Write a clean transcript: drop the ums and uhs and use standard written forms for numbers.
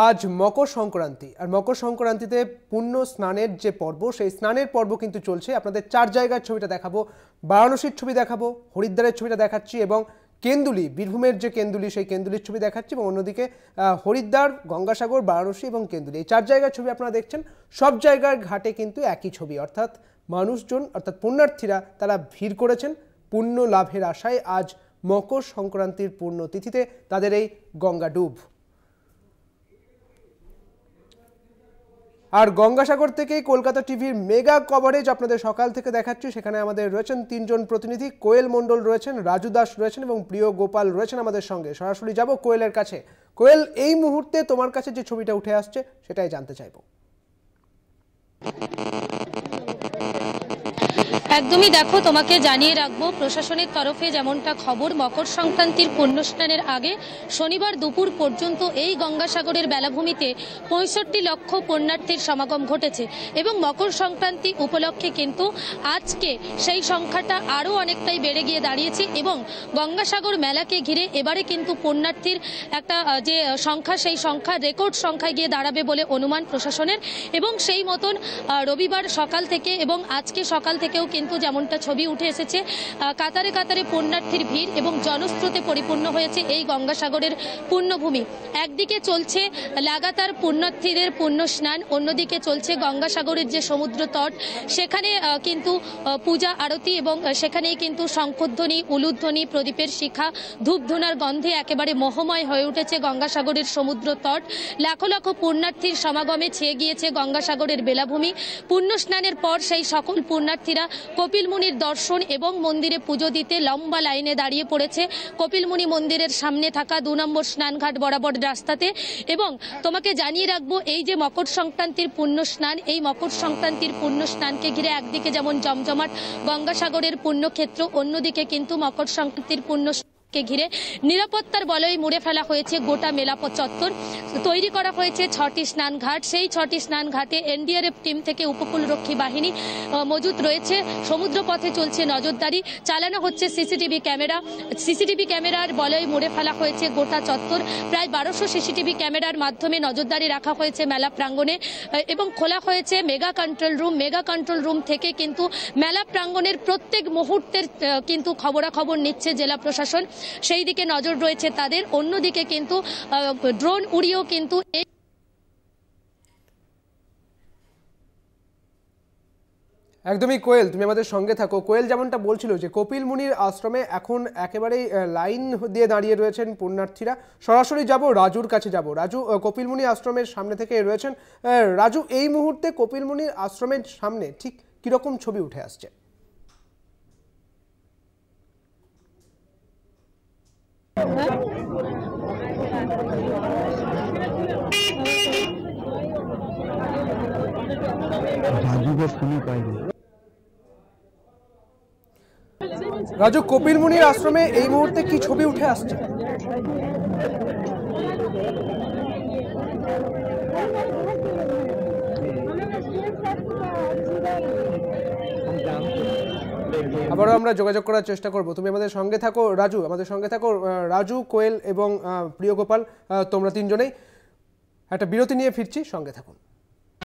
আজ মকর সংক্রান্তি আর মকর সংক্রান্তিতে পুণ্য স্নানের যে পর্ব সেই স্নানের পর্ব কিন্তু চলছে। আপনাদের চার জায়গার ছবিটা দেখাবো, বারাণসীর ছবি দেখাবো, হরিদ্বারের ছবিটা দেখাচ্ছি এবং কেন্দুলি বীরভূমের যে কেন্দুলি সেই কেন্দুলির ছবি দেখাচ্ছি এবং অন্যদিকে হরিদ্বার, গঙ্গাসাগর, বারাণসী এবং কেন্দুলি এই চার জায়গার ছবি আপনারা দেখছেন। সব জায়গার ঘাটে কিন্তু একই ছবি, অর্থাৎ মানুষজন অর্থাৎ পুণ্যার্থীরা তারা ভিড় করেছেন পুণ্য লাভের আশায়। আজ মকর সংক্রান্তির পুণ্যতিথিতে তাদের এই গঙ্গা ডুব। আর গঙ্গাসাগর থেকেই কলকাতা টিভির মেগা কভারেজ আপনাদের সকাল থেকে দেখাচ্ছি। সেখানে আমাদের রয়েছেন তিনজন প্রতিনিধি, কোয়েল মণ্ডল রয়েছেন, রাজু দাস রয়েছেন এবং প্রিয় গোপাল রয়েছেন আমাদের সঙ্গে। সরাসরি যাব কোয়েলের কাছে। কোয়েল, এই মুহূর্তে তোমার কাছে যে ছবিটা উঠে আসছে সেটাই জানতে চাইবো। একদমই দেখো, তোমাকে জানিয়ে রাখবো প্রশাসনের তরফে যেমনটা খবর, মকর সংক্রান্তির পুণ্যস্নানের আগে শনিবার দুপুর পর্যন্ত এই গঙ্গাসাগরের বেলাভূমিতে ৬৫ লক্ষ পুণ্যার্থীর সমাগম ঘটেছে এবং মকর সংক্রান্তি উপলক্ষে কিন্তু আজকে সেই সংখ্যাটা আরও অনেকটাই বেড়ে গিয়ে দাঁড়িয়েছে এবং গঙ্গাসাগর মেলাকে ঘিরে এবারে কিন্তু পুণ্যার্থীর একটা যে সংখ্যা সেই সংখ্যা রেকর্ড সংখ্যায় গিয়ে দাঁড়াবে বলে অনুমান প্রশাসনের। এবং সেই মতন রবিবার সকাল থেকে এবং আজকে সকাল থেকেও কিন্তু যেমনটা ছবি উঠে এসেছে, কাতারে কাতারে পুণ্যার্থীর ভিড় এবং জনস্রোতে পরিপূর্ণ হয়েছে এই গঙ্গাসাগরের পুণ্যভূমি। একদিকে চলছে লাগাতার পুণ্যার্থীদের পুণ্য স্নান, অন্যদিকে চলছে গঙ্গাসাগরের যে সমুদ্র তট সেখানে কিন্তু পূজা আরতি এবং সেখানেই কিন্তু শঙ্খধ্বনি, উলুধ্বনি, প্রদীপের শিখা, ধূপধুনার গন্ধে একেবারে মোহময় হয়ে উঠেছে গঙ্গাসাগরের সমুদ্র তট। লাখো লাখো পুণ্যার্থীর সমাগমে ছেয়ে গিয়েছে গঙ্গাসাগরের বেলাভূমি। পুণ্য স্নানের পর সেই সকল পুণ্যার্থীরা কপিলমুনির দর্শন এবং মন্দিরে পুজো দিতে লম্বা লাইনে দাঁড়িয়ে পড়েছে কপিলমুনি মন্দিরের সামনে থাকা ২ নম্বর স্নানঘাট বরাবর রাস্তাতে। এবং তোমাকে জানিয়ে রাখবো, এই যে মকর সংক্রান্তির পুণ্য স্নান, এই মকর সংক্রান্তির পুণ্য স্নানকে ঘিরে একদিকে যেমন জমজমাট গঙ্গাসাগরের পুণ্যক্ষেত্র, অন্যদিকে কিন্তু মকর সংক্রান্তির পুণ্য কে ঘিরে নিরাপত্তার বলয় মুড়ে ফেলা হয়েছে গোটা মেলা চত্বর। তৈরি করা হয়েছে ৬টি স্নানঘাট। সেই ৬টি স্নানঘাটে এনডিআরএফ টিম থেকে উপকূলরক্ষী বাহিনী মজুত রয়েছে। সমুদ্রপথে চলছে নজরদারি, চালানো হচ্ছে সিসিটিভি ক্যামেরা। সিসিটিভি ক্যামেরার বলয় মুড়ে ফেলা হয়েছে গোটা চত্বর। প্রায় ১২০০ সিসিটিভি ক্যামেরার মাধ্যমে নজরদারি রাখা হয়েছে মেলা প্রাঙ্গণে এবং খোলা হয়েছে mega control room. Mega control room থেকে কিন্তু মেলা প্রাঙ্গণের প্রত্যেক মুহূর্তের কিন্তু খবরাখবর নিচ্ছে জেলা প্রশাসন, সেই দিকে নজর রয়েছে তাদের। অন্যদিকে কিন্তু ড্রোন উড়িয়েও কিন্তু একদমই কোয়েল, তুমি আমাদের সঙ্গে থাকো। কোয়েল যেমনটা বলছিল যে কপিল মুনির আশ্রমে এখন একেবারেই লাইন দিয়ে দাঁড়িয়ে রয়েছেন পুণ্যার্থীরা। সরাসরি যাব রাজুর কাছে যাব। রাজু, কপিল মুনি আশ্রমের সামনে থেকে রয়েছেন। রাজু, এই মুহূর্তে কপিল মুনির আশ্রমের সামনে ঠিক কিরকম ছবি উঠে আসছে? রাজু, কপিল মুনির আশ্রমে এই মুহূর্তে কি ছবি উঠে আসছে? আবারও আমরা যোগাযোগ করার চেষ্টা করব, তুমি আমাদের সঙ্গে থাকো। রাজু, আমাদের সঙ্গে থাকো। রাজু, কোয়েল এবং প্রিয় গোপাল, তোমরা তিনজনেই একটা বিরতি নিয়ে ফিরছি, সঙ্গে থাকুন।